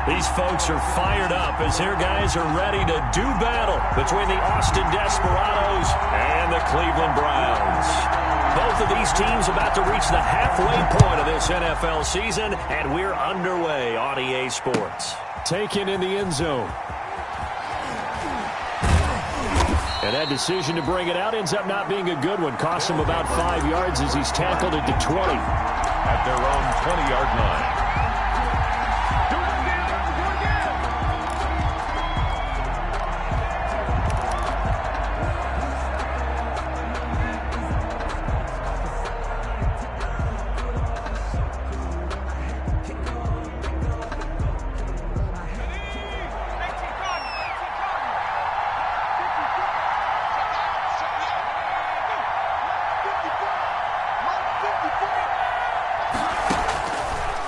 These folks are fired up as their guys are ready to do battle between the Austin Desperados and the Cleveland Browns. Both of these teams about to reach the halfway point of this NFL season, and we're underway on EA Sports. Taken in the end zone. And that decision to bring it out ends up not being a good one. Costs him about 5 yards as he's tackled at the 20. At their own 20-yard line.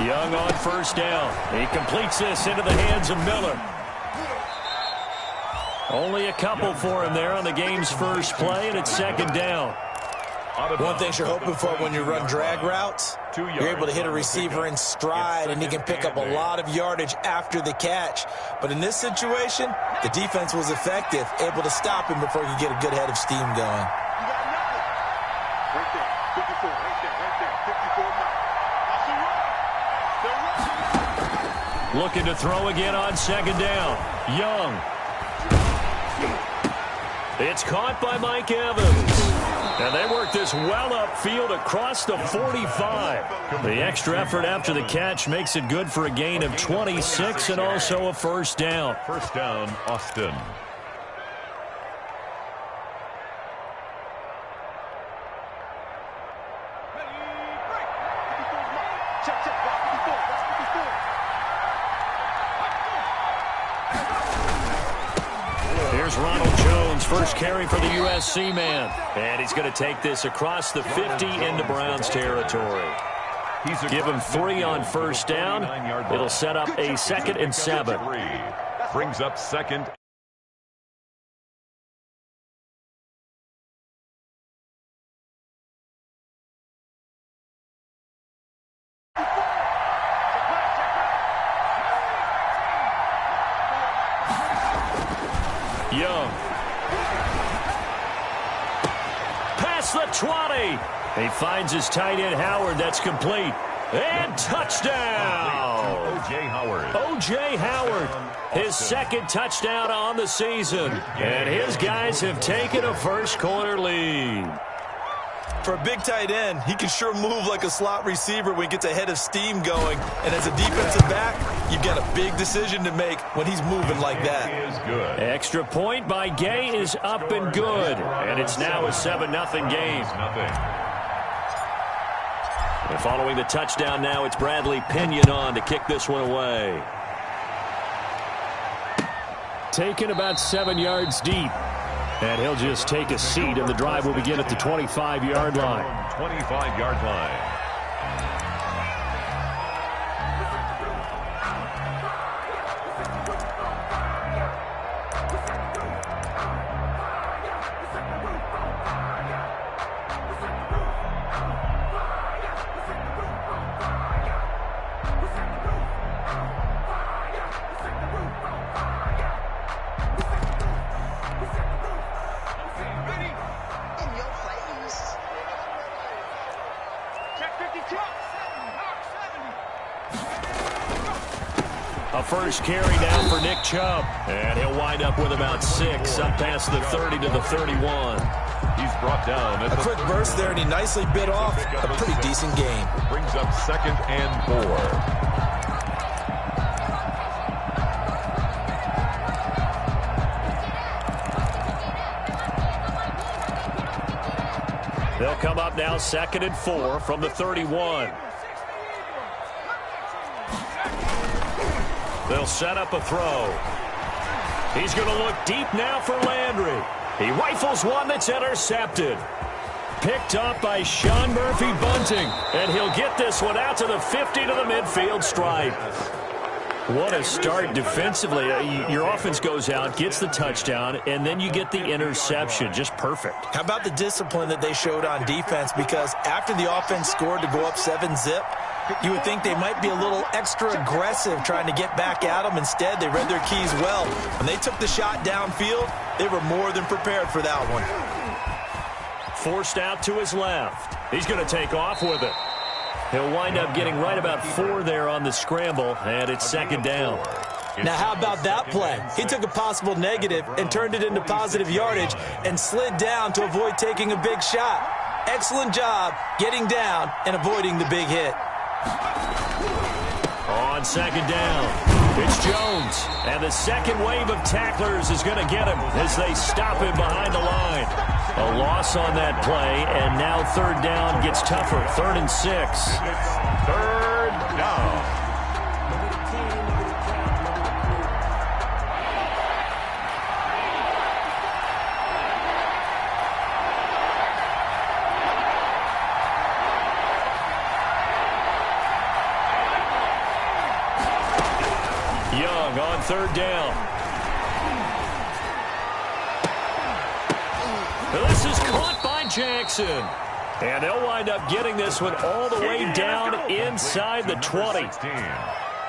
Young on first down. He completes this into the hands of Miller. Only a couple for him there on the game's first play, and it's second down. One thing you're hoping for when you run drag routes, you're able to hit a receiver in stride, and he can pick up a lot of yardage after the catch. But in this situation, the defense was effective, able to stop him before he could get a good head of steam going. Right there, 54, right there, 54 miles. Looking to throw again on second down. Young. It's caught by Mike Evans. And they work this well upfield across the 45. The extra effort after the catch makes it good for a gain of 26 and also a first down. First down, Austin. Ronald Jones, first carry for the USC man. And he's going to take this across the 50 into Browns territory. Give him 3 on first down. It'll set up a 2nd and 7. Brings up second. Young. Past the 20. He finds his tight end Howard. That's complete. And touchdown. O.J. Howard. O.J. Howard. His 2nd touchdown on the season. And his guys have taken a first-quarter lead. For a big tight end, he can sure move like a slot receiver when he gets a head of steam going. And as a defensive back, you've got a big decision to make when he's moving like that. Is good. Extra point by Gay is up and good. And it's now a 7-0 game. And following the touchdown now, it's Bradley Pinion on to kick this one away. Taken about 7 yards deep. And he'll just take a seat, and the drive will begin at the 25-yard line. 25-yard line. A first carry down for Nick Chubb. And he'll wind up with about 6 up past the 30 to the 31. He's brought down. A quick burst there, and he nicely bit off a pretty decent gain. Brings up 2nd and 4. They'll come up now 2nd and 4 from the 31. They'll set up a throw. He's going to look deep now for Landry. He rifles one that's intercepted. Picked up by Sean Murphy-Bunting. And he'll get this one out to the 50 to the midfield stripe. What a start defensively. Your offense goes out, gets the touchdown, and then you get the interception. Just perfect. How about the discipline that they showed on defense? Because after the offense scored to go up 7-zip, You would think they might be a little extra aggressive trying to get back at them. Instead, they read their keys well. When they took the shot downfield, they were more than prepared for that one. Forced out to his left. He's going to take off with it. He'll wind up getting right about 4 there on the scramble, and it's second down. Now, how about that play? He took a possible negative and turned it into positive yardage and slid down to avoid taking a big shot. Excellent job getting down and avoiding the big hit. On second down, it's Jones. And the second wave of tacklers is going to get him as they stop him behind the line. A loss on that play, and now third down gets tougher. 3rd and 6. Third down. Young on third down. This is caught by Jackson. And they'll wind up getting this one all the way down inside the 20.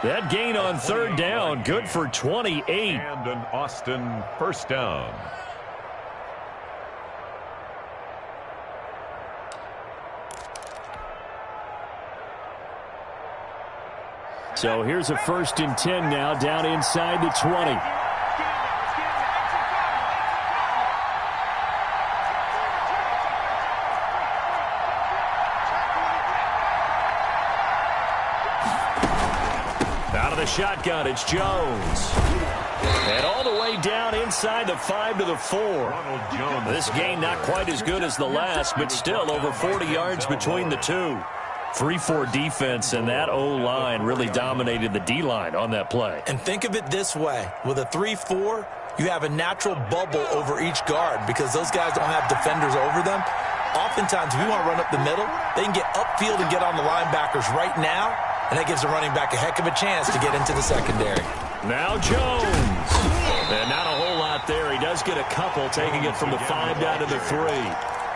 That gain on third down, good for 28. And an Austin first down. So here's a 1st and 10 now down inside the 20. Out of the shotgun, it's Jones. And all the way down inside the 5 to the 4. This gain not quite as good as the last, but still over 40 yards between the two. 3-4 defense, and that O-line really dominated the D-line on that play. And think of it this way. With a 3-4, you have a natural bubble over each guard because those guys don't have defenders over them. Oftentimes, if we want to run up the middle, they can get upfield and get on the linebackers right now, and that gives the running back a heck of a chance to get into the secondary. Now Jones. And not a whole lot there. He does get a couple, taking it from the 5 down to the 3.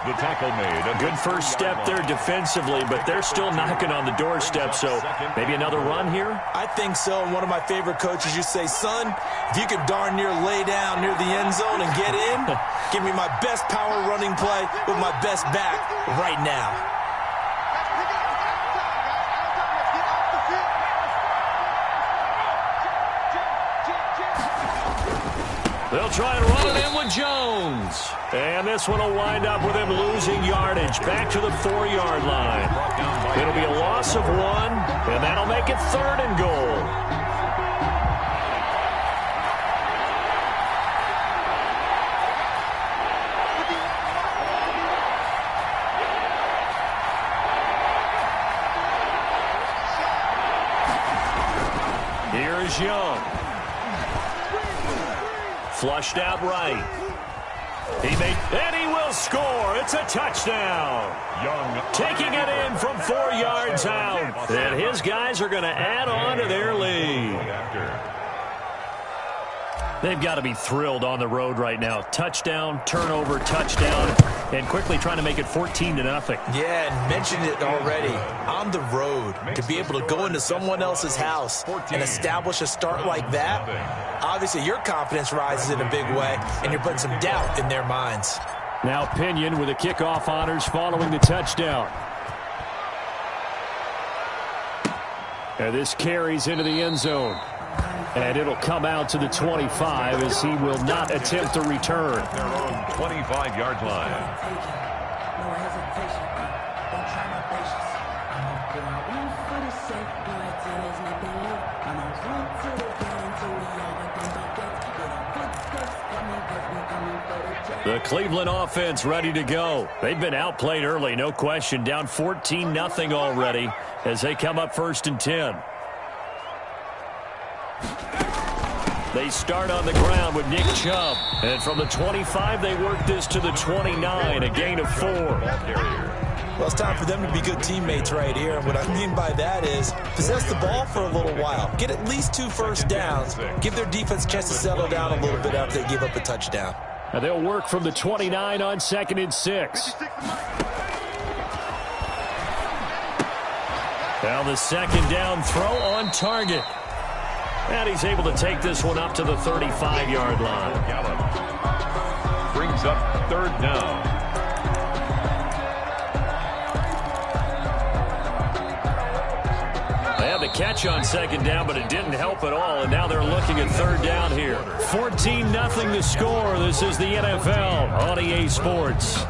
The tackle made. A good first step there defensively, but they're still knocking on the doorstep, so maybe another run here? I think so, and one of my favorite coaches used to say, son, if you can darn near lay down near the end zone and get in, give me my best power running play with my best back right now. They'll try and run it in with Jones. And this one will wind up with him losing yardage back to the 4-yard line. It'll be a loss of 1, and that'll make it 3rd and goal. Here is Young. Flushed out right. And he will score. It's a touchdown. Young taking it in from 4 yards out. And his guys are going to add on to their lead. They've got to be thrilled on the road right now. Touchdown, turnover, touchdown, and quickly trying to make it 14-0. Yeah, and mentioned it already. On the road, to be able to go into someone else's house and establish a start like that, obviously your confidence rises in a big way, and you're putting some doubt in their minds. Now Pinion with the kickoff honors following the touchdown. And this carries into the end zone. And it'll come out to the 25 as he will not attempt to return. Their own 25-yard line. The Cleveland offense ready to go. They've been outplayed early, no question. Down 14-0 already as they come up 1st and 10. They start on the ground with Nick Chubb. And from the 25, they work this to the 29, a gain of 4. Well, it's time for them to be good teammates right here. And what I mean by that is possess the ball for a little while. Get at least 2 first downs. Give their defense a chance to settle down a little bit after they give up a touchdown. And they'll work from the 29 on 2nd and 6. Now the second down throw on target. And he's able to take this one up to the 35-yard line. Gallup brings up third down. They had the catch on second down, but it didn't help at all, and now they're looking at third down here. 14-0 the score. This is the NFL on EA Sports.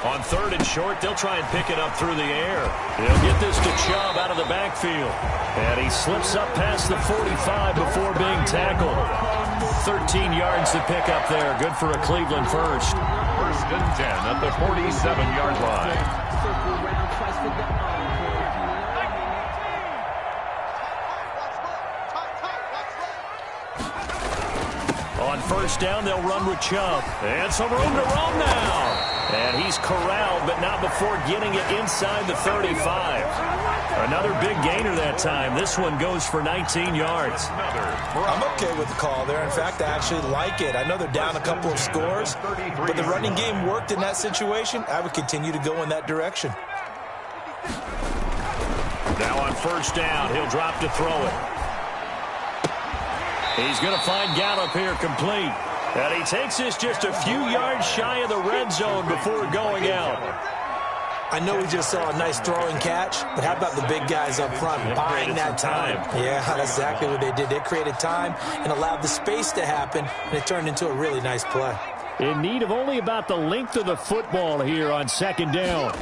On third and short, they'll try and pick it up through the air. They'll get this to Chubb out of the backfield. And he slips up past the 45 before being tackled. 13 yards to pick up there. Good for a Cleveland first. First and 10 at the 47-yard line. On first down, they'll run with Chubb. And some room to roam now. And he's corralled, but not before getting it inside the 35. Another big gainer that time. This one goes for 19 yards. I'm okay with the call there. In fact, I actually like it. I know they're down a couple of scores, but the running game worked in that situation. I would continue to go in that direction. Now on first down, he'll drop to throw it. He's going to find Gallup here complete. And he takes this just a few yards shy of the red zone before going out. I know we just saw a nice throwing catch, but how about the big guys up front buying that time? Yeah, that's exactly what they did. They created time and allowed the space to happen, and it turned into a really nice play. In need of only about the length of the football here on second down.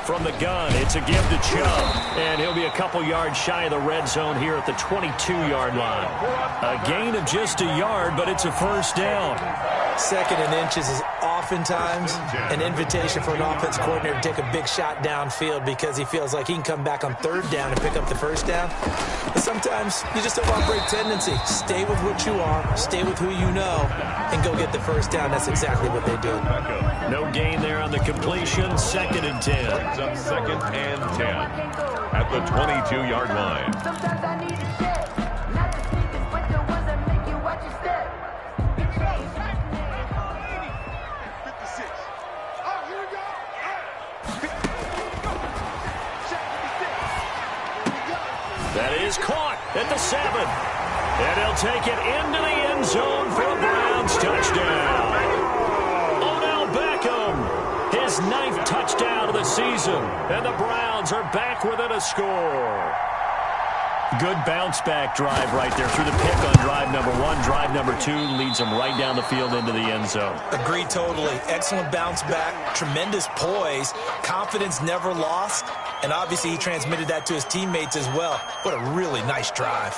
From the gun, it's a give to Chubb, and he'll be a couple yards shy of the red zone here at the 22-yard line. A gain of just a yard, but it's a first down. Second and inches is oftentimes an invitation for an offense coordinator to take a big shot downfield because he feels like he can come back on third down and pick up the first down. But sometimes you just don't want to break tendency. Stay with what you are, stay with who you know, and go get the first down. That's exactly what they did. No gain there on the completion. Second and 10. Brings up second and 10 at the 22-yard line. Sometimes I need a check, not the sneakers, but the ones that make you watch your step. 56. Oh, here we go. That is caught at the 7. And he'll take it into the end zone for a Browns touchdown. Odell Beckham, his 9th touchdown of the season. And the Browns are back within a score. Good bounce-back drive right there through the pick on drive number 1. Drive number 2 leads them right down the field into the end zone. Agree totally. Excellent bounce back, tremendous poise, confidence never lost, and obviously he transmitted that to his teammates as well. What a really nice drive.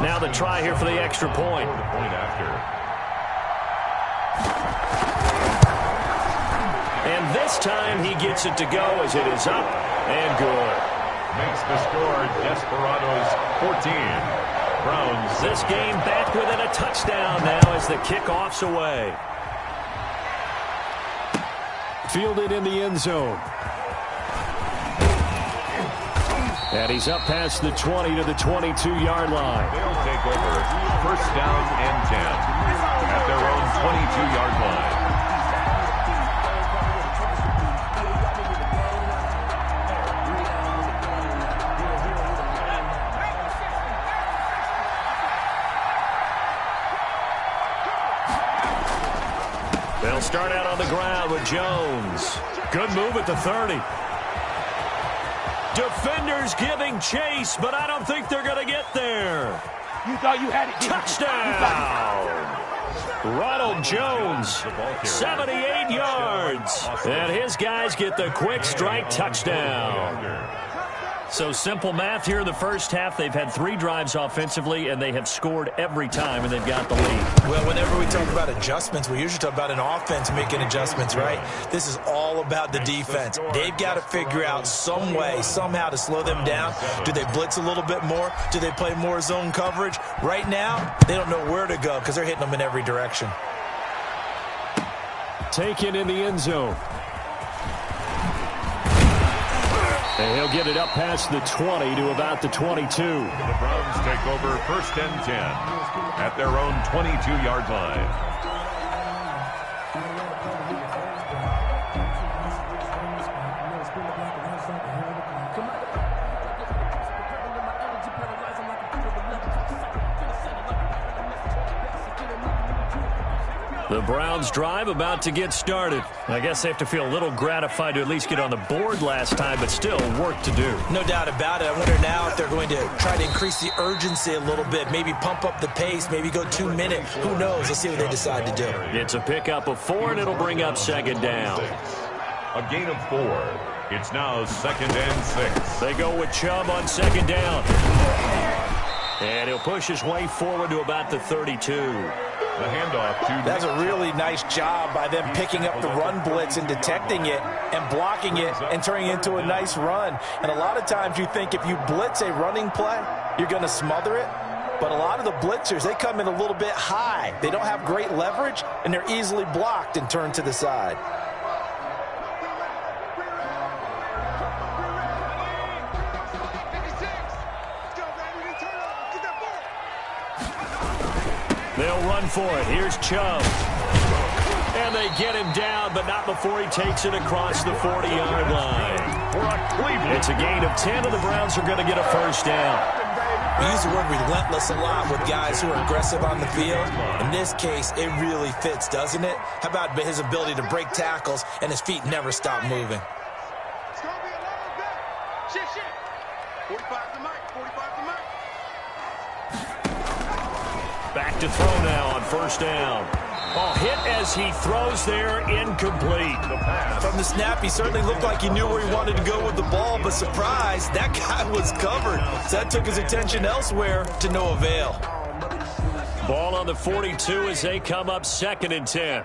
Now the try here for the extra point. And this time he gets it to go as it is up and good. Makes the score Desperados 14. Browns. This game back within a touchdown now as the kickoff's away. Fielded in the end zone. And he's up past the 20 to the 22-yard line. They'll take over first down and 10 at their own 22-yard line. They'll start out on the ground with Jones. Good move at the 30. Defenders giving chase, but I don't think they're going to get there. You thought you had it. Touchdown! Ronald Jones, 78 yards. And his guys get the quick strike touchdown. So simple math here in the first half. They've had 3 drives offensively, and they have scored every time, and they've got the lead. Well, whenever we talk about adjustments, we usually talk about an offense making adjustments, right? This is all about the defense. They've got to figure out some way, somehow to slow them down. Do they blitz a little bit more? Do they play more zone coverage? Right now, they don't know where to go because they're hitting them in every direction. Taken in the end zone. And he'll get it up past the 20 to about the 22. The Browns take over 1st and 10 at their own 22-yard line. The Browns drive about to get started. I guess they have to feel a little gratified to at least get on the board last time, but still work to do. No doubt about it. I wonder now if they're going to try to increase the urgency a little bit, maybe pump up the pace, maybe go 2 minutes. Who knows? Let's see what they decide to do. It's a pickup of 4, and it'll bring up 2nd down. A gain of 4. It's now 2nd and 6. They go with Chubb on 2nd down. And he'll push his way forward to about the 32. The handoff to... That's a really nice job by them picking up the run blitz and detecting it and blocking it and turning it into a nice run. And a lot of times you think if you blitz a running play, you're going to smother it. But a lot of the blitzers, they come in a little bit high. They don't have great leverage, and they're easily blocked and turned to the side. They'll run for it. Here's Chubb. And they get him down, but not before he takes it across the 40-yard line. It's a gain of 10, and the Browns are going to get a 1st down. We use the word relentless a lot with guys who are aggressive on the field. In this case, it really fits, doesn't it? How about his ability to break tackles and his feet never stop moving? It's going to be a long day. Shit. 45 to Mike. 45 to Mike. Back to throw now on 1st down. Oh, hit as he throws there, incomplete. From the snap, he certainly looked like he knew where he wanted to go with the ball, but surprise, that guy was covered. So that took his attention elsewhere to no avail. Ball on the 42 as they come up 2nd and 10.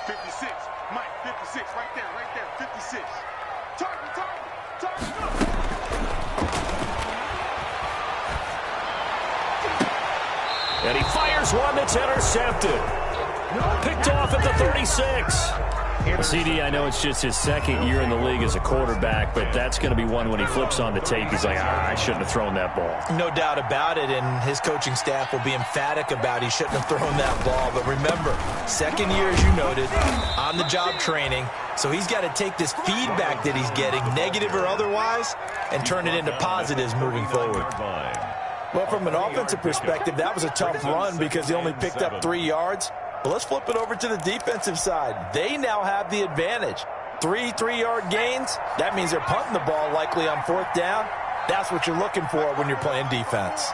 56. Mike, 56. Right there. 56. Target. And he fires one that's intercepted. Picked off at the 36. CD, I know it's just his 2nd year in the league as a quarterback, but that's going to be one when he flips on the tape. He's like, I shouldn't have thrown that ball. No doubt about it, and his coaching staff will be emphatic about he shouldn't have thrown that ball. But remember, 2nd year, as you noted, on-the-job training. So he's got to take this feedback that he's getting, negative or otherwise, and turn it into positives moving forward. Well, from an offensive perspective, that was a tough run because he only picked up 3 yards. But let's flip it over to the defensive side. They now have the advantage. 3 3-yard gains, that means they're punting the ball likely on 4th down. That's what you're looking for when you're playing defense.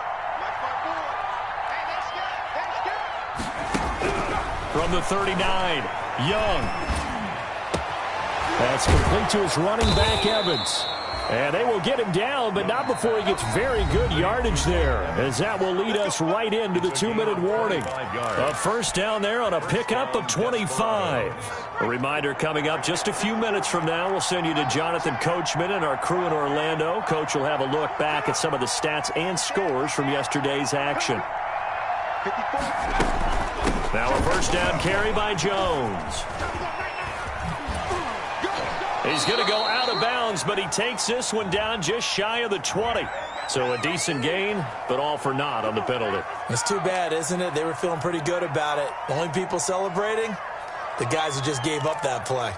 From the 39, Young. That's complete to his running back, Evans. And they will get him down, but not before he gets very good yardage there, as that will lead us right into the 2-minute warning. A 1st down there on a pickup of 25. A reminder coming up just a few minutes from now, we'll send you to Jonathan Coachman and our crew in Orlando. Coach will have a look back at some of the stats and scores from yesterday's action. Now a 1st down carry by Jones. He's going to go out of bounds, but he takes this one down just shy of the 20. So a decent gain, but all for naught on the penalty. It's too bad, isn't it? They were feeling pretty good about it. The only people celebrating, the guys who just gave up that play.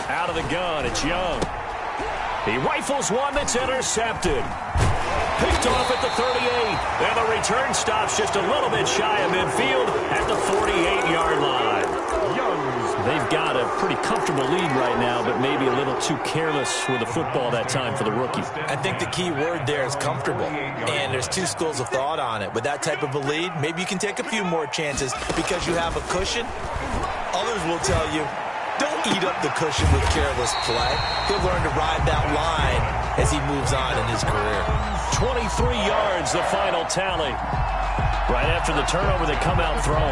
Out of the gun, it's Young. He rifles one that's intercepted. Picked off at the 38. And the return stops just a little bit shy of midfield at the 48-yard line. They've got a pretty comfortable lead right now, but maybe a little too careless with the football that time for the rookie. I think the key word there is comfortable, and there's 2 schools of thought on it. With that type of a lead, maybe you can take a few more chances because you have a cushion. Others will tell you, don't eat up the cushion with careless play. He'll learn to ride that line as he moves on in his career. 23 yards, the final tally. Right after the turnover, they come out throwing.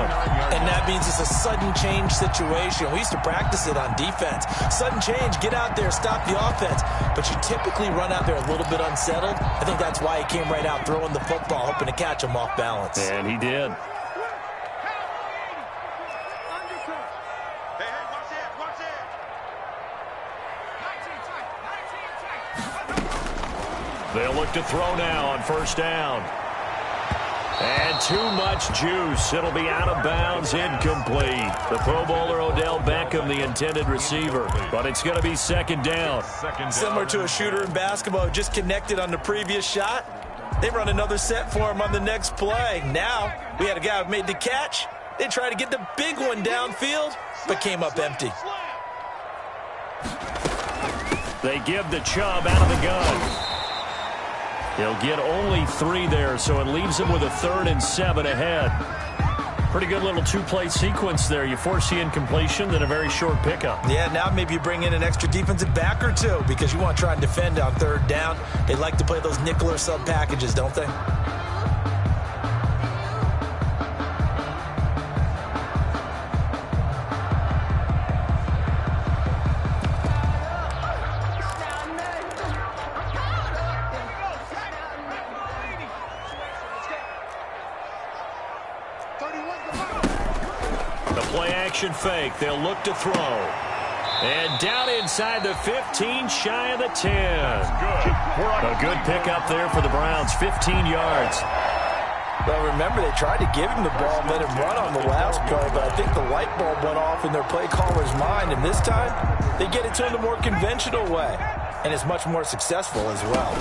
And that means it's a sudden change situation. We used to practice it on defense. Sudden change, get out there, stop the offense. But you typically run out there a little bit unsettled. I think that's why he came right out throwing the football, hoping to catch him off balance. And he did. Hey, watch it, watch it. They'll look to throw now on first down. And too much juice. It'll be out of bounds, incomplete. The Pro Bowler Odell Beckham, the intended receiver. But it's going to be second down. Similar to a shooter in basketball, just connected on the previous shot. They run another set for him on the next play. Now, we had a guy who made the catch. They tried to get the big one downfield, but came up empty. They give the Chubb out of the gun. He'll get only 3 there, so it leaves him with a 3rd and 7 ahead. Pretty good little two-play sequence there. You force the incompletion, then a very short pickup. Yeah, now maybe you bring in an extra defensive back or two because you want to try and defend on 3rd down. They like to play those nickel or sub packages, don't they? Fake. They'll look to throw. And down inside the 15, shy of the 10. A good pickup there for the Browns, 15 yards. Well, remember, they tried to give him the ball and let him run on the last play, but I think the light bulb went off in their play caller's mind, and this time they get it to him the more conventional way, and it's much more successful as well.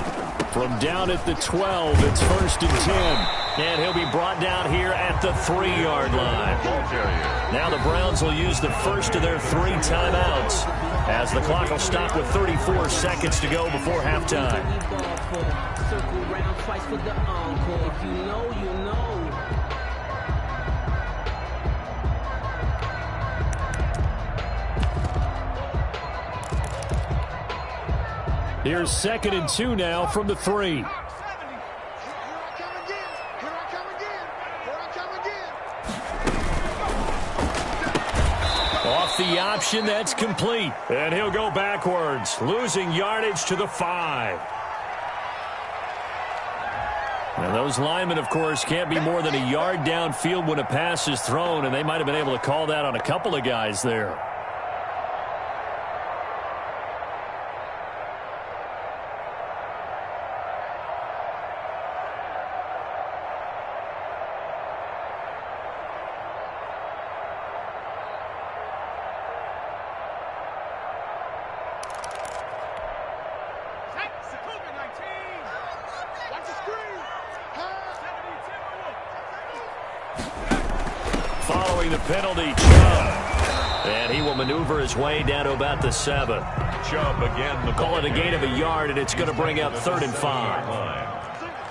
From down at the 12, it's 1st and 10. And he'll be brought down here at the 3-yard line. Now the Browns will use the first of their 3 timeouts as the clock will stop with 34 seconds to go before halftime. Here's 2nd and 2 now from the 3. Off the option, that's complete. And he'll go backwards, losing yardage to the 5. And those linemen, of course, can't be more than a yard downfield when a pass is thrown, and they might have been able to call that on a couple of guys there. Following the penalty, Chubb. And he will maneuver his way down to about the 7. Chubb again. The Call it a gain of a yard, and it's going to bring up 3rd and 5.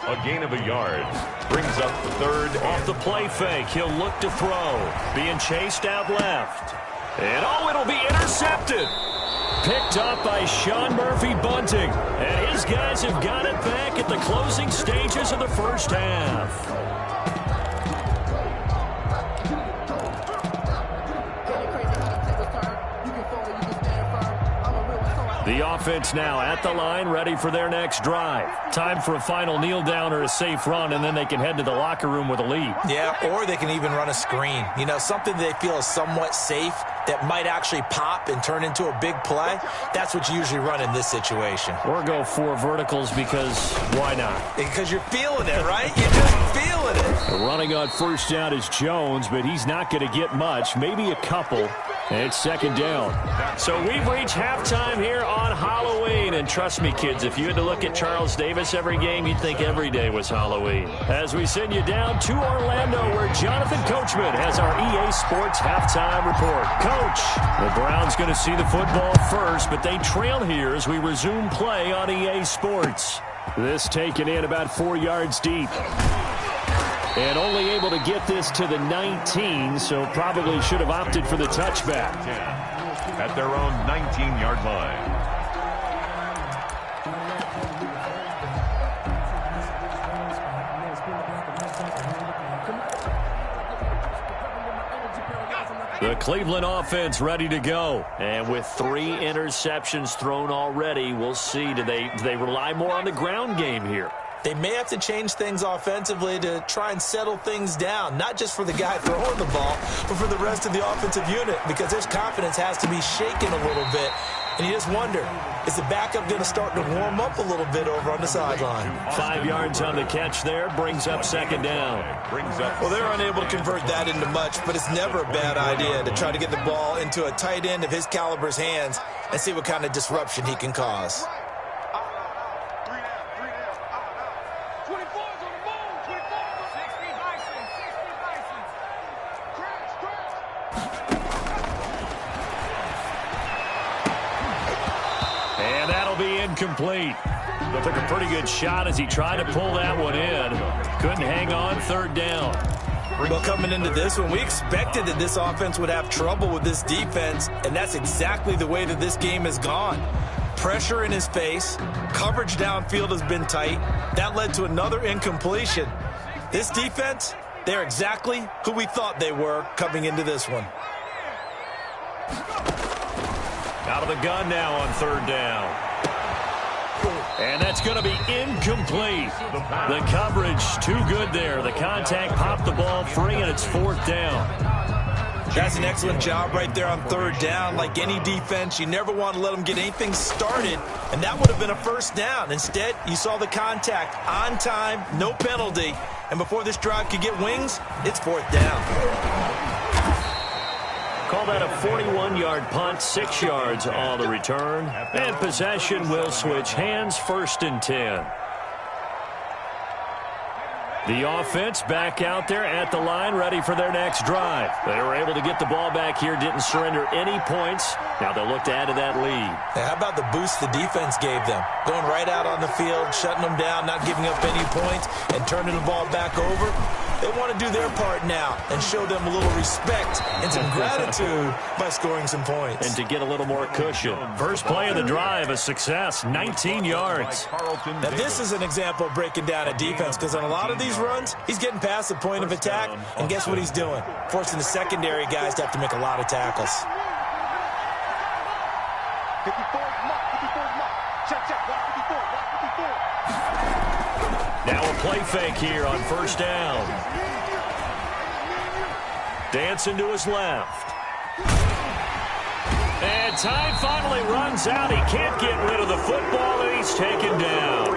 A gain of a yard brings up 3rd. Off the play fake, he'll look to throw. Being chased out left. And it'll be intercepted. Picked up by Sean Murphy-Bunting. And his guys have got it back at the closing stages of the first half. The offense now at the line, ready for their next drive. Time for a final kneel down or a safe run, and then they can head to the locker room with a lead. Yeah, or they can even run a screen. You know, something they feel is somewhat safe that might actually pop and turn into a big play. That's what you usually run in this situation. Or go 4 verticals because why not? Because you're feeling it, right? You're just feeling it. Running on first down is Jones, but he's not going to get much, maybe a couple. And it's 2nd down. So we've reached halftime here on Halloween. And trust me, kids, if you had to look at Charles Davis every game, you'd think every day was Halloween. As we send you down to Orlando, where Jonathan Coachman has our EA Sports halftime report. Coach, the Browns going to see the football first, but they trail here as we resume play on EA Sports. This taken in about 4 yards deep. And only able to get this to the 19, so probably should have opted for the touchback. at their own 19-yard line. The Cleveland offense ready to go. And with 3 interceptions thrown already, we'll see. Do they rely more on the ground game here? They may have to change things offensively to try and settle things down, not just for the guy throwing the ball, but for the rest of the offensive unit, because his confidence has to be shaken a little bit. And you just wonder, is the backup going to start to warm up a little bit over on the sideline? 5 yards on the catch there, brings up second down. Well, they're unable to convert that into much, but it's never a bad idea to try to get the ball into a tight end of his caliber's hands and see what kind of disruption he can cause. Incomplete. Took a pretty good shot as he tried to pull that one in. Couldn't hang on, third down. Well, coming into this one, we expected that this offense would have trouble with this defense, and that's exactly the way that this game has gone. Pressure in his face, coverage downfield has been tight. That led to another incompletion. This defense, they're exactly who we thought they were coming into this one. Out of the gun now on third down. And that's going to be incomplete. The coverage too good there. The contact popped the ball free, and it's fourth down. That's an excellent job right there on third down. Like any defense, you never want to let them get anything started, and that would have been a first down. Instead, you saw the contact on time, no penalty, and before this drive could get wings, it's fourth down. Call that a 41-yard punt, 6 yards on the return. And possession will switch hands, first and 10. The offense back out there at the line, ready for their next drive. They were able to get the ball back here, didn't surrender any points. Now they'll look to add to that lead. Now, how about the boost the defense gave them? Going right out on the field, shutting them down, not giving up any points, and turning the ball back over. They want to do their part now and show them a little respect and some gratitude by scoring some points. And to get a little more cushion. First play of the drive, a success, 19 yards. Now, this is an example of breaking down a defense, because on a lot of these runs, he's getting past the point of attack, and guess what he's doing? Forcing the secondary guys to have to make a lot of tackles. 54 mark, 54 mark. Check, watch 54, watch 54. Now a play fake here on first down. Dancing to his left. And time finally runs out. He can't get rid of the football, and he's taken down.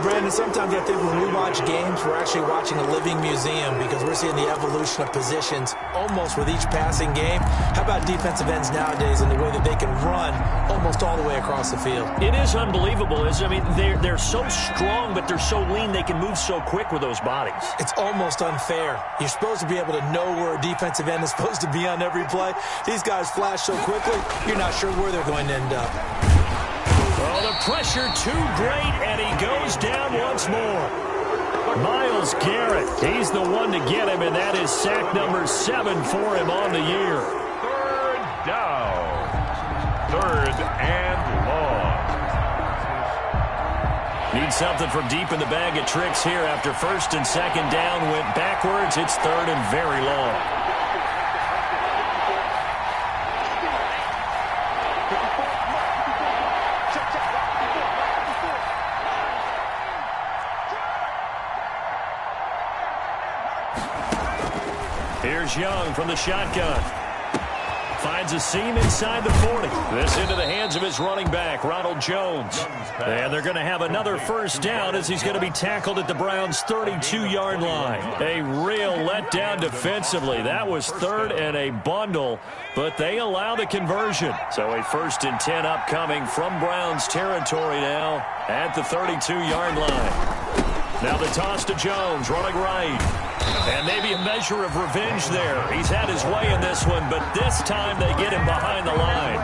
Brandon, sometimes I think when we watch games, we're actually watching a living museum, because we're seeing the evolution of positions almost with each passing game. How about defensive ends nowadays and the way that they can run almost all the way across the field? It is unbelievable. I mean, they're so strong, but they're so lean. They can move so quick with those bodies. It's almost unfair. You're supposed to be able to know where a defensive end is supposed to be on every play. These guys flash so quickly, you're not sure where they're going to end up. Oh, the pressure too great, and he goes down once more. Myles Garrett, he's the one to get him, and that is sack number 7 for him on the year. Third down. Third and long. Need something from deep in the bag of tricks here after first and second down went backwards. It's third and very long. Here's Young from the shotgun. Finds a seam inside the 40. This into the hands of his running back, Ronald Jones. And they're going to have another first down as he's going to be tackled at the Browns' 32-yard line. A real letdown defensively. That was third and a bundle, but they allow the conversion. So a first and 10 upcoming from Browns territory now at the 32-yard line. Now the toss to Jones, running right. And maybe a measure of revenge there. He's had his way in this one, but this time they get him behind the line.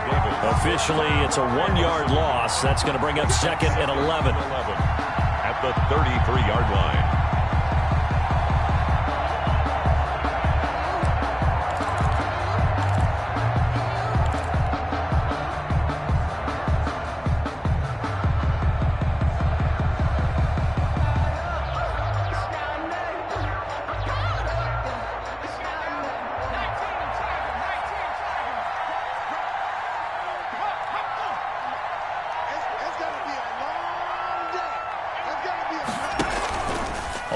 Officially, it's a 1-yard loss. That's going to bring up second and 11. At the 33-yard line.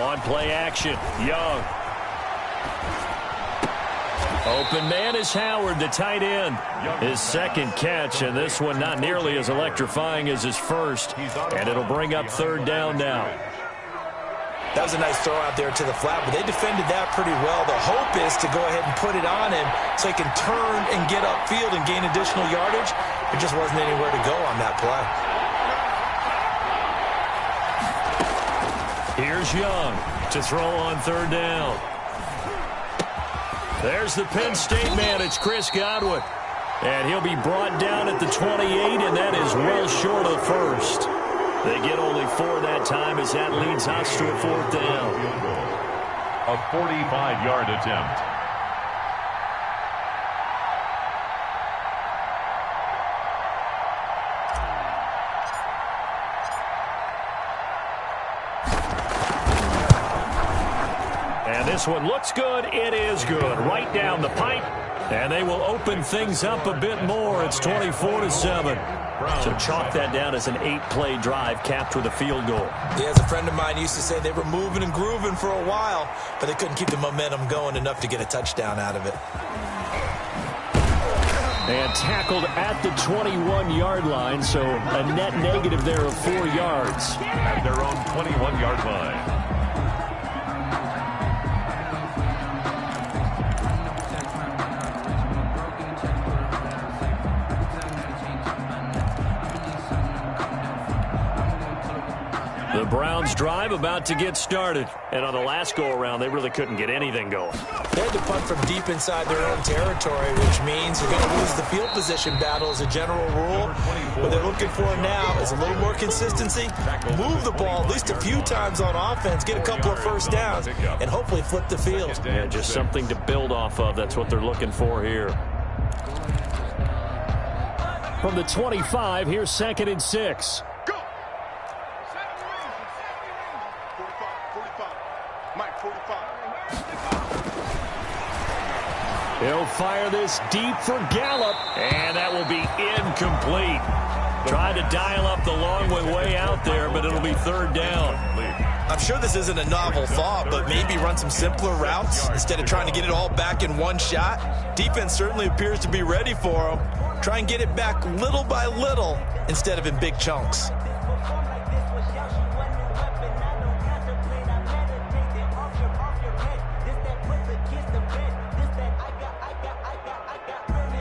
On play action, Young. Open man is Howard, the tight end. His second catch, and this one not nearly as electrifying as his first. And it'll bring up third down now. That was a nice throw out there to the flat, but they defended that pretty well. The hope is to go ahead and put it on him so he can turn and get upfield and gain additional yardage. There just wasn't anywhere to go on that play. Here's Young to throw on third down. There's the Penn State man. It's Chris Godwin. And he'll be brought down at the 28, and that is well short of the first. They get only 4 that time as that leads us to a fourth down. A 45-yard attempt. And this one looks good. It is good. Right down the pipe. And they will open things up a bit more. It's 24-7. So chalk that down as an 8-play drive capped with a field goal. Yeah, as a friend of mine used to say, they were moving and grooving for a while, but they couldn't keep the momentum going enough to get a touchdown out of it. And tackled at the 21-yard line, so a net negative there of 4 yards. At their own 21-yard line. The Browns drive about to get started. And on the last go-around, they really couldn't get anything going. They had to punt from deep inside their own territory, which means you're going to lose the field position battle as a general rule. What they're looking for now is a little more consistency, move the ball at least a few times on offense, get a couple of first downs, and hopefully flip the field. Yeah, just something to build off of. That's what they're looking for here. From the 25, here's 2nd and 6. He'll fire this deep for Gallup, and that will be incomplete. Trying to dial up the long way out there, but it'll be third down. I'm sure this isn't a novel thought, but maybe run some simpler routes instead of trying to get it all back in one shot. Defense certainly appears to be ready for them. Try and get it back little by little instead of in big chunks.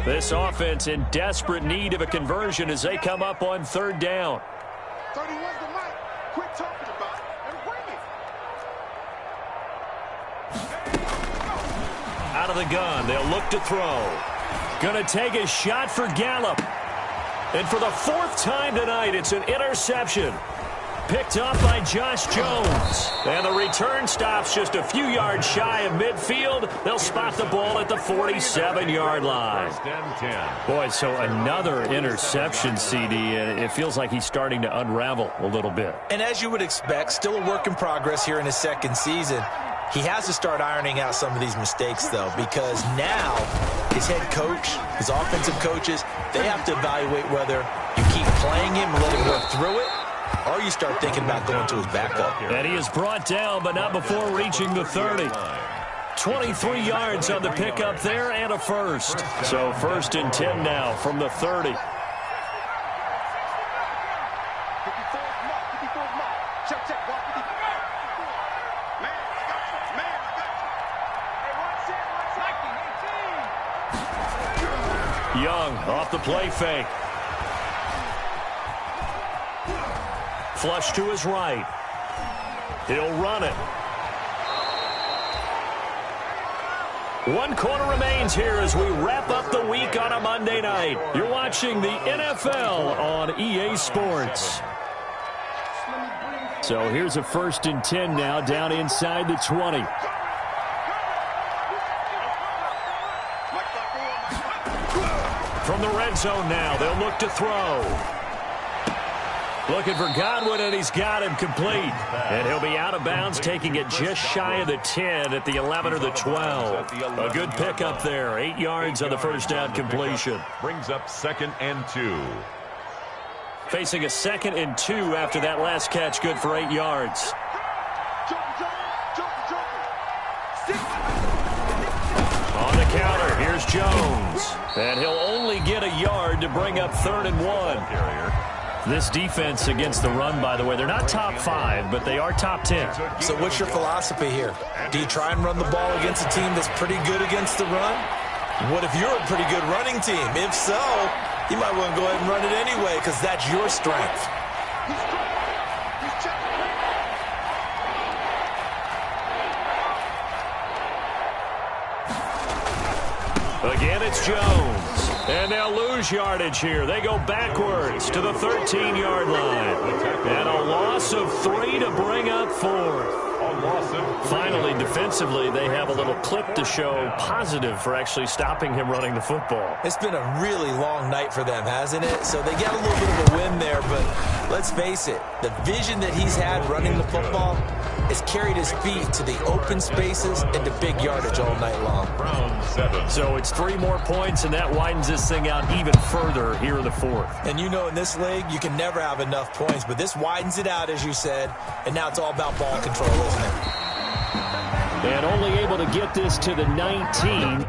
This offense in desperate need of a conversion as they come up on third down. 31's the mic. Quit talking about it and bring it. Out of the gun, they'll look to throw. Gonna take a shot for Gallup. And for the 4th time tonight, it's an interception. Picked up by Josh Jones. And the return stops just a few yards shy of midfield. They'll spot the ball at the 47-yard line. Boy, so another interception, CD. And it feels like he's starting to unravel a little bit. And as you would expect, still a work in progress here in his second season. He has to start ironing out some of these mistakes, though, because now his head coach, his offensive coaches, they have to evaluate whether you keep playing him and let him work through it, or you start thinking about going to his backup. And he is brought down, but not before reaching the 30. 23 yards on the pickup there and a first. So 1st and 10 now from the 30. Young off the play fake. Flush to his right. He'll run it. 1 quarter remains here as we wrap up the week on a Monday night. You're watching the NFL on EA Sports. So here's a 1st and 10 now down inside the 20. From the red zone now, they'll look to throw. Looking for Godwin, and he's got him complete. And he'll be out of bounds, taking it just shy of the 10 at the 11 or the 12. A good pickup there. 8 yards on the first down completion. Brings up 2nd and 2. Facing a 2nd and 2 after that last catch, good for 8 yards. On the counter, here's Jones. And he'll only get a yard to bring up 3rd and 1. This defense against the run, by the way, they're not top 5, but they are top 10. So what's your philosophy here? Do you try and run the ball against a team that's pretty good against the run? What if you're a pretty good running team? If so, you might want to go ahead and run it anyway because that's your strength. Again, it's Jones. And they'll lose yardage here. They go backwards to the 13-yard line. And a loss of 3 to bring up 4th. Finally, defensively, they have a little clip to show positive for actually stopping him running the football. It's been a really long night for them, hasn't it? So they got a little bit of a win there, but let's face it, the vision that he's had running the football has carried his feet to the open spaces and to big yardage all night long. So it's 3 more points, and that widens this thing out even further here in the 4th. And you know, in this league, you can never have enough points, but this widens it out, as you said, and now it's all about ball control, isn't it? And only able to get this to the 19.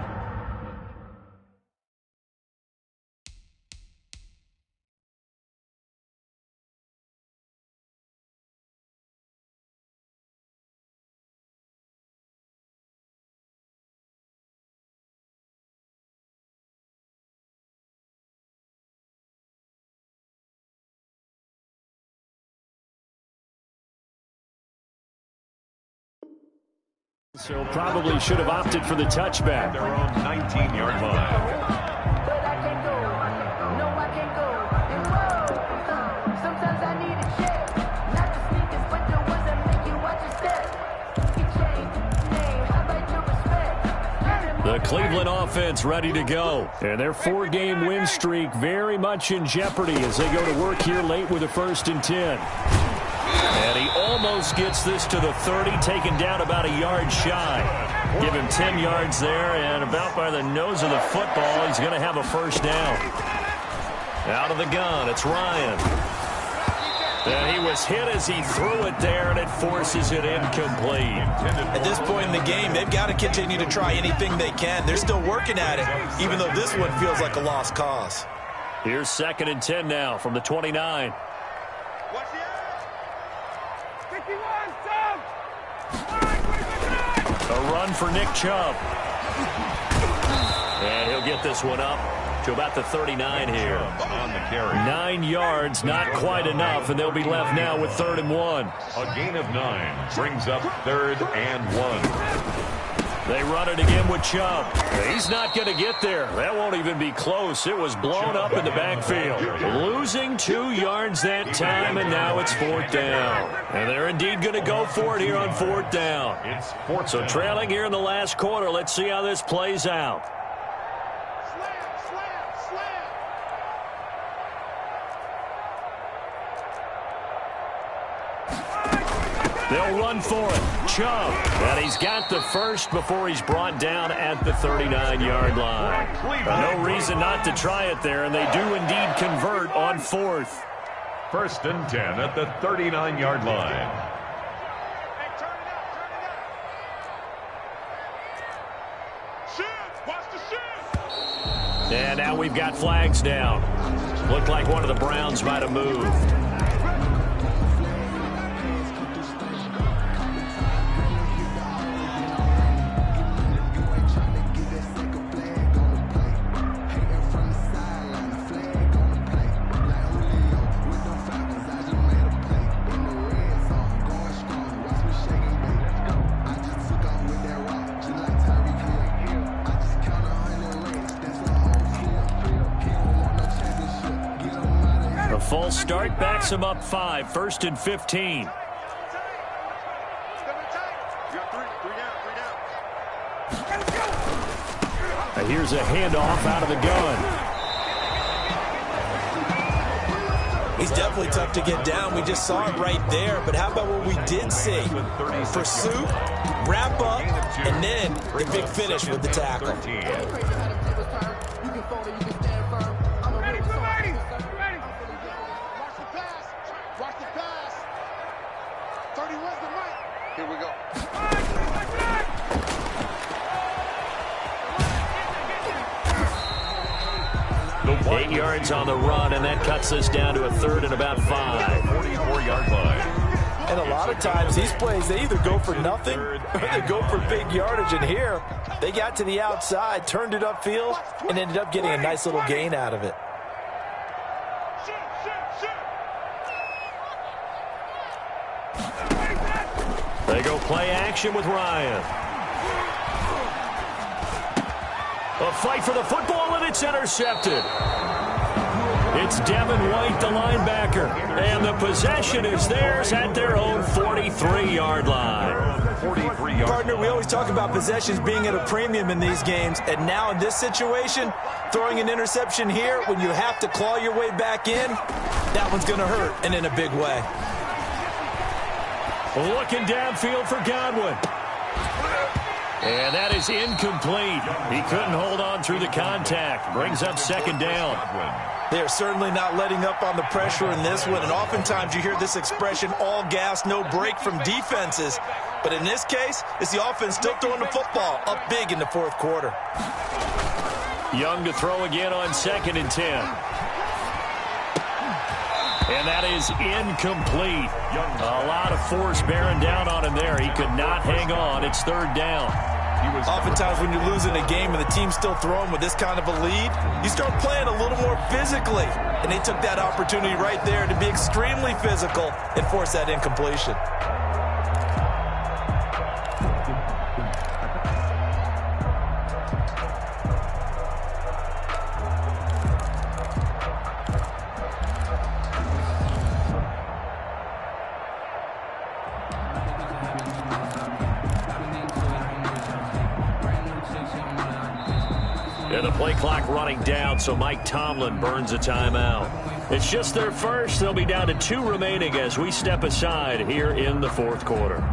So probably should have opted for the touchback. Their own 19-yard line. But I can't go. No, I can't go. And whoa, sometimes I need a check. Not the sneakers, but the ones that make you watch your step. You change name, how about your respect? The Cleveland offense ready to go. And their 4-game win streak very much in jeopardy as they go to work here late with a 1st and 10. And he almost gets this to the 30, taken down about a yard shy. Give him 10 yards there, and about by the nose of the football, he's going to have a 1st down. Out of the gun, it's Ryan. And he was hit as he threw it there, and it forces it incomplete. At this point in the game, they've got to continue to try anything they can. They're still working at it, even though this one feels like a lost cause. Here's 2nd and 10 now from the 29. A run for Nick Chubb. And he'll get this one up to about the 39 here. On the carry. 9 yards, not quite enough, and they'll be left now with 3rd and 1. A gain of 9 brings up 3rd and 1. They run it again with Chubb. He's not going to get there. That won't even be close. It was blown up in the backfield. Losing 2 yards that time, and now it's 4th down. And they're indeed going to go for it here on 4th down. It's 4th So down. trailing here in the last quarter. Let's see how this plays out. They'll run for it. Chubb. And he's got the 1st before he's brought down at the 39-yard line. No reason not to try it there, and they do indeed convert on 4th. 1st and 10 at the 39-yard line. And now we've got flags down. Looked like one of the Browns might have moved. Full start backs him up 5. 1st and 15. And here's a handoff out of the gun. He's definitely tough to get down. We just saw it right there. But how about what we did see? Pursuit, wrap up, and then the big finish with the tackle. 8 yards on the run, and that cuts us down to a third and about 5. 44-yard line. And a lot of times, these plays, they either go for nothing or they go for big yardage. And here, they got to the outside, turned it upfield, and ended up getting a nice little gain out of it. They go play action with Ryan. A fight for the football, and it's intercepted. It's Devin White, the linebacker, and the possession is theirs at their own 43-yard line. Partner, we always talk about possessions being at a premium in these games, and now in this situation, throwing an interception here when you have to claw your way back in, that one's going to hurt, and in a big way. Looking downfield for Godwin. And that is incomplete. He couldn't hold on through the contact. Brings up second down. They are certainly not letting up on the pressure in this one, and oftentimes you hear this expression, all gas, no break from defenses. But in this case, it's the offense still throwing the football up big in the fourth quarter. Young to throw again on 2nd and 10. And that is incomplete. A lot of force bearing down on him there. He could not hang on. It's 3rd down. Oftentimes when you're losing a game and the team's still throwing with this kind of a lead, you start playing a little more physically. And they took that opportunity right there to be extremely physical and force that incompletion. And the play clock running down, so Mike Tomlin burns a timeout. It's just their first. They'll be down to 2 remaining as we step aside here in the fourth quarter.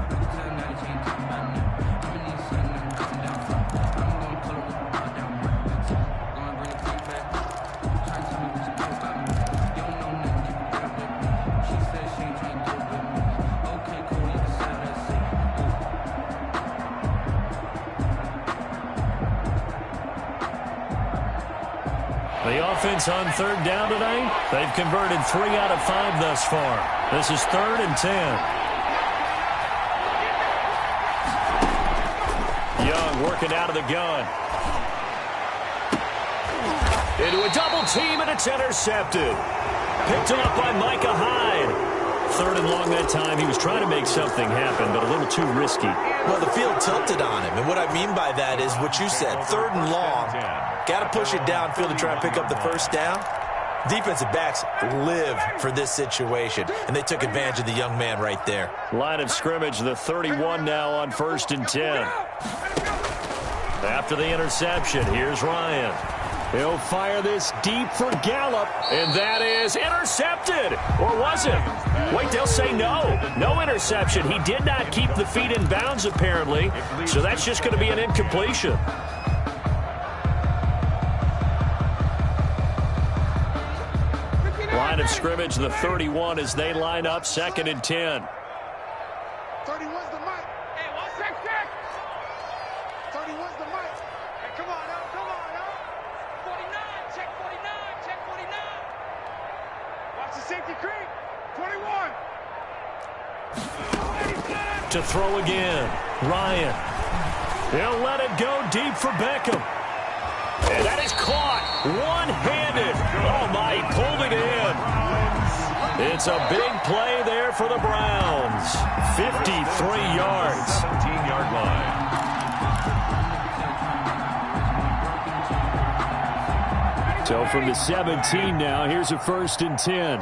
The offense on 3rd down tonight, they've converted 3 out of 5 thus far. This is 3rd and 10. Young working out of the gun. Into a double team, and it's intercepted. Picked up by Micah Hyde. 3rd and long that time. He was trying to make something happen, but a little too risky. Well, the field tilted on him, and what I mean by that is what you said, 3rd and long. Got to push it downfield to try and pick up the first down. Defensive backs live for this situation, and they took advantage of the young man right there. Line of scrimmage, the 31 now on 1st and 10. After the interception, here's Ryan. He'll fire this deep for Gallup, and that is intercepted. Or was it? Wait, they'll say no. No interception. He did not keep the feet in bounds, apparently, so that's just going to be an incompletion. Line of scrimmage, the 31 as they line up, 2nd and 10. 31's the mic. Hey, what's that? 31's the mic. Hey, come on now, come on now. 49, check 49, check 49. Watch the safety creep. 21. To throw again, Ryan. He'll let it go deep for Beckham. And that is caught one-handed. Oh, my, he pulled it in. It's a big play there for the Browns. 53 yards. 17-yard line. So from the 17 now, here's a 1st and 10.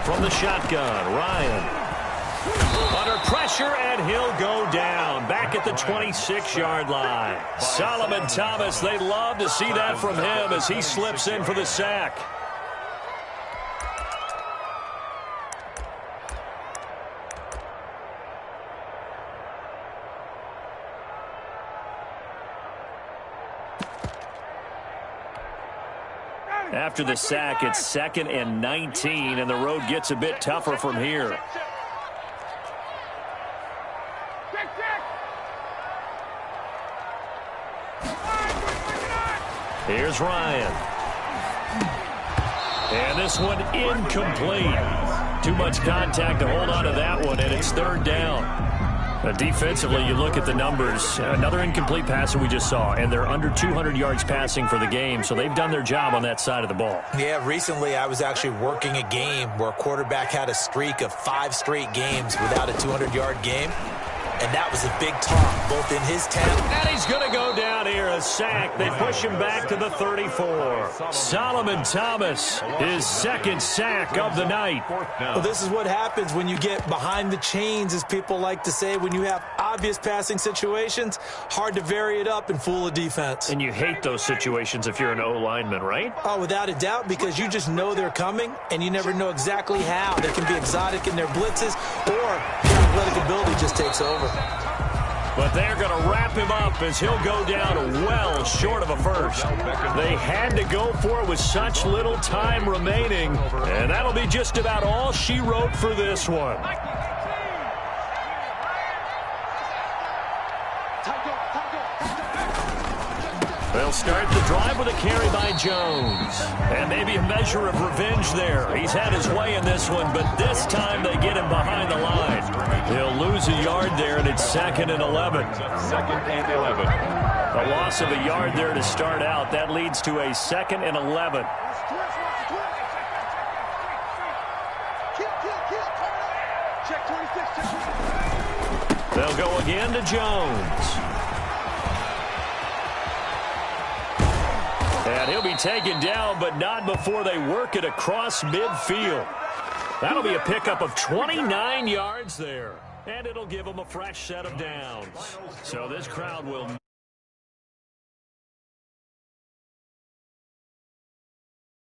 From the shotgun, Ryan. Under pressure, and he'll go down. Back at the 26-yard line. Solomon Thomas, they'd love to see that from him as he slips in for the sack. After the sack, it's 2nd and 19, and the road gets a bit tougher from here. Here's Ryan. And this one incomplete. Too much contact to hold on to that one, and it's third down. Defensively, you look at the numbers. Another incomplete pass that we just saw, and they're under 200 yards passing for the game, so they've done their job on that side of the ball. Yeah, recently I was actually working a game where a quarterback had a streak of 5 straight games without a 200-yard game. And that was a big talk, both in his town. And he's going to go down here, a sack. They push him back to the 34. Solomon Thomas, his second sack of the night. Well, this is what happens when you get behind the chains, as people like to say. When you have obvious passing situations, hard to vary it up and fool a defense. And you hate those situations if you're an O-lineman, right? Oh, without a doubt, because you just know they're coming, and you never know exactly how. They can be exotic in their blitzes, or their athletic ability just takes over. But they're going to wrap him up as he'll go down well short of a first. They had to go for it with such little time remaining, and that'll be just about all she wrote for this one. They'll start the drive with a carry by Jones. And maybe a measure of revenge there. He's had his way in this one, but this time they get him behind the line. He'll lose a yard there, and it's 2nd and 11. 2nd and 11. A loss of a yard there to start out. That leads to a 2nd and 11. They'll go again to Jones. And he'll be taken down, but not before they work it across midfield. That'll be a pickup of 29 yards there. And it'll give them a fresh set of downs. So this crowd will...